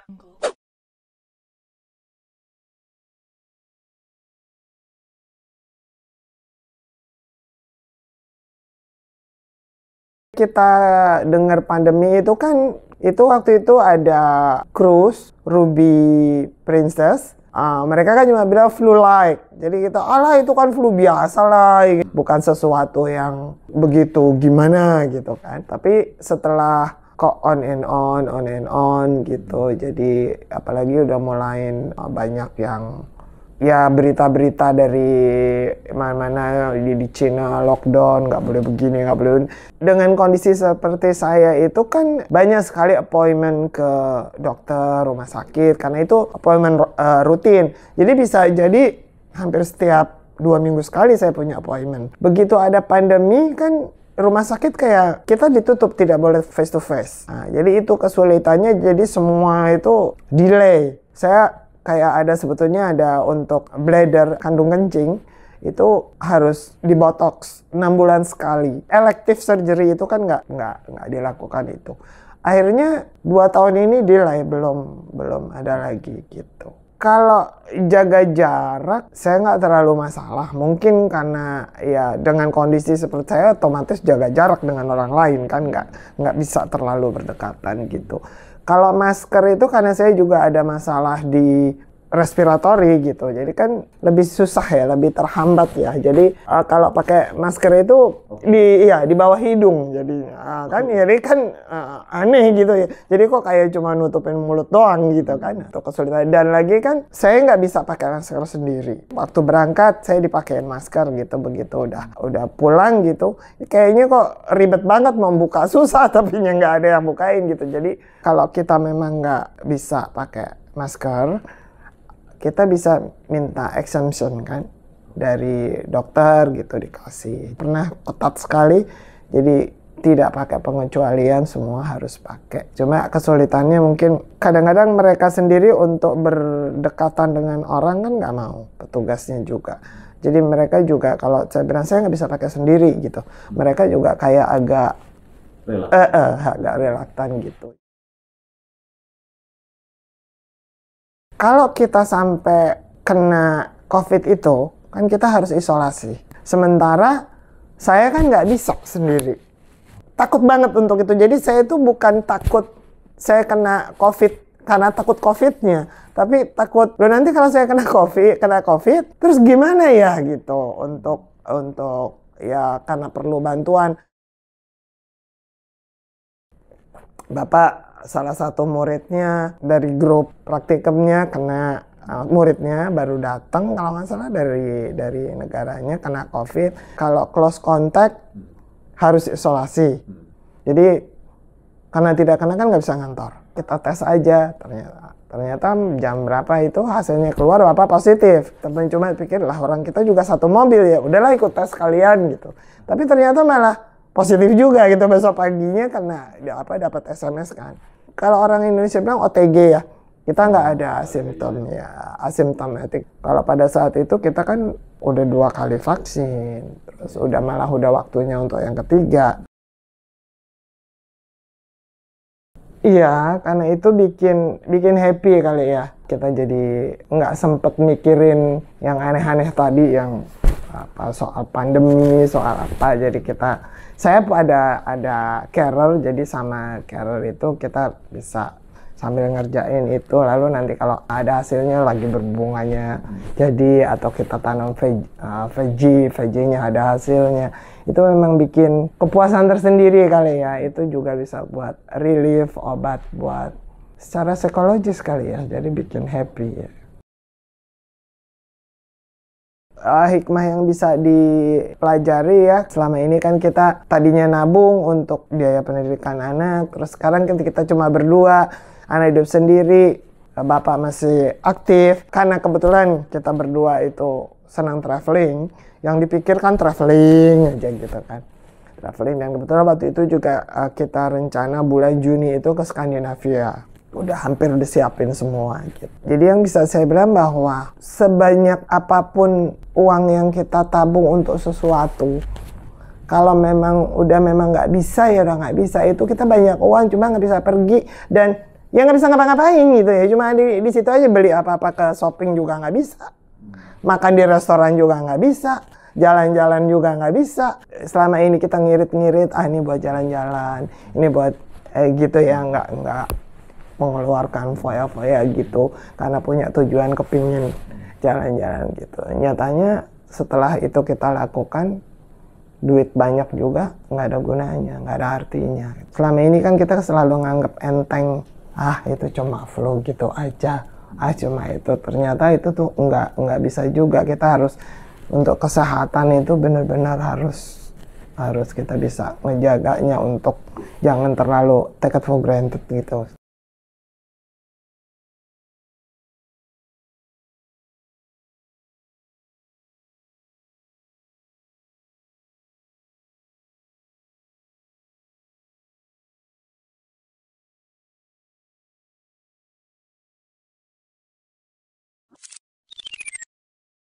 Kita dengar pandemi itu kan, itu waktu itu ada cruise Ruby Princess. Mereka kan cuma bilang flu-like. Jadi kita, alah itu kan flu biasa lah. Bukan sesuatu yang begitu gimana gitu kan. Tapi setelah kok on and on gitu. Jadi apalagi udah mulai banyak yang ya berita-berita dari mana-mana di Cina lockdown, nggak boleh begini, nggak boleh. Dengan kondisi seperti saya itu kan banyak sekali appointment ke dokter, rumah sakit, karena itu appointment rutin. Jadi bisa jadi hampir setiap 2 minggu sekali saya punya appointment. Begitu ada pandemi kan rumah sakit kayak kita ditutup, tidak boleh face to face. Nah, jadi itu kesulitannya, jadi semua itu delay. Saya kayak sebetulnya ada untuk bladder kandung kencing itu harus dibotox 6 bulan sekali. Elective surgery itu kan nggak dilakukan itu. Akhirnya 2 tahun ini delay, belum ada lagi gitu. Kalau jaga jarak saya nggak terlalu masalah. Mungkin karena ya dengan kondisi seperti saya otomatis jaga jarak dengan orang lain kan nggak bisa terlalu berdekatan gitu. Kalau masker itu karena saya juga ada masalah di respiratory gitu, jadi kan lebih susah ya, lebih terhambat ya. Jadi kalau pakai masker itu di bawah hidung, jadi aneh gitu ya. Jadi kok kayak cuma nutupin mulut doang gitu kan, itu kesulitan. Dan lagi kan saya nggak bisa pakai masker sendiri. Waktu berangkat saya dipakein masker gitu, begitu udah pulang gitu, kayaknya kok ribet banget mau buka, susah tapi nggak ada yang bukain gitu. Jadi kalau kita memang nggak bisa pakai masker, kita bisa minta exemption kan dari dokter gitu, dikasih. Pernah ketat sekali, jadi tidak pakai pengecualian, semua harus pakai. Cuma kesulitannya mungkin kadang-kadang mereka sendiri untuk berdekatan dengan orang kan nggak mau, petugasnya juga. Jadi mereka juga kalau saya bilang saya nggak bisa pakai sendiri gitu, mereka juga kayak agak relaktan gitu. Kalau kita sampai kena COVID itu, kan kita harus isolasi. Sementara saya kan nggak bisa sendiri. Takut banget untuk itu. Jadi saya itu bukan takut saya kena COVID karena takut COVID-nya. Tapi takut, loh nanti kalau saya kena COVID, terus gimana ya gitu. Untuk ya karena perlu bantuan. Bapak salah satu muridnya dari grup praktikumnya kena, muridnya baru datang kalau nggak salah dari negaranya kena COVID. Kalau close contact harus isolasi. Jadi karena tidak kena kan nggak bisa ngantor. Kita tes aja, ternyata jam berapa itu hasilnya keluar Bapak positif. Tapi cuma pikir lah orang kita juga satu mobil ya, udahlah ikut tes kalian gitu. Tapi ternyata malah positif juga gitu besok paginya karena dapat SMS kan. Kalau orang Indonesia bilang OTG ya, kita nggak ada simptom ya, asimptomatik. Kalau pada saat itu kita kan udah 2 kali vaksin, terus udah waktunya untuk yang ketiga. Iya, karena itu bikin happy kali ya. Kita jadi nggak sempet mikirin yang aneh-aneh tadi, yang apa soal pandemi, soal apa. Jadi saya ada carer, jadi sama carer itu kita bisa sambil ngerjain itu, lalu nanti kalau ada hasilnya lagi berbunganya jadi, atau kita tanam veggie-nya ada hasilnya, itu memang bikin kepuasan tersendiri kali ya. Itu juga bisa buat relief, obat buat secara psikologis kali ya, jadi bikin happy ya. Hikmah yang bisa dipelajari ya, selama ini kan kita tadinya nabung untuk biaya pendidikan anak, terus sekarang kita cuma berdua, anak hidup sendiri, bapak masih aktif, karena kebetulan kita berdua itu senang traveling, yang dipikirkan traveling aja gitu kan, traveling. Dan kebetulan waktu itu juga kita rencana bulan Juni itu ke Skandinavia. Udah hampir disiapin semua gitu. Jadi yang bisa saya bilang bahwa sebanyak apapun uang yang kita tabung untuk sesuatu, kalau memang nggak bisa ya udah nggak bisa. Itu kita banyak uang cuma nggak bisa pergi, dan ya nggak bisa ngapa-ngapain gitu ya, cuma di situ aja, beli apa-apa, ke shopping juga nggak bisa, makan di restoran juga nggak bisa, jalan-jalan juga nggak bisa. Selama ini kita ngirit-ngirit, ini buat jalan-jalan, ini buat gitu ya, nggak mengeluarkan foya-foya gitu karena punya tujuan kepingin jalan-jalan gitu. Nyatanya setelah itu kita lakukan, duit banyak juga nggak ada gunanya, nggak ada artinya. Selama ini kan kita selalu nganggap enteng, itu cuma flu gitu aja, cuma itu. Ternyata itu tuh nggak bisa juga. Kita harus, untuk kesehatan itu benar-benar harus kita bisa ngejaganya untuk jangan terlalu take it for granted gitu.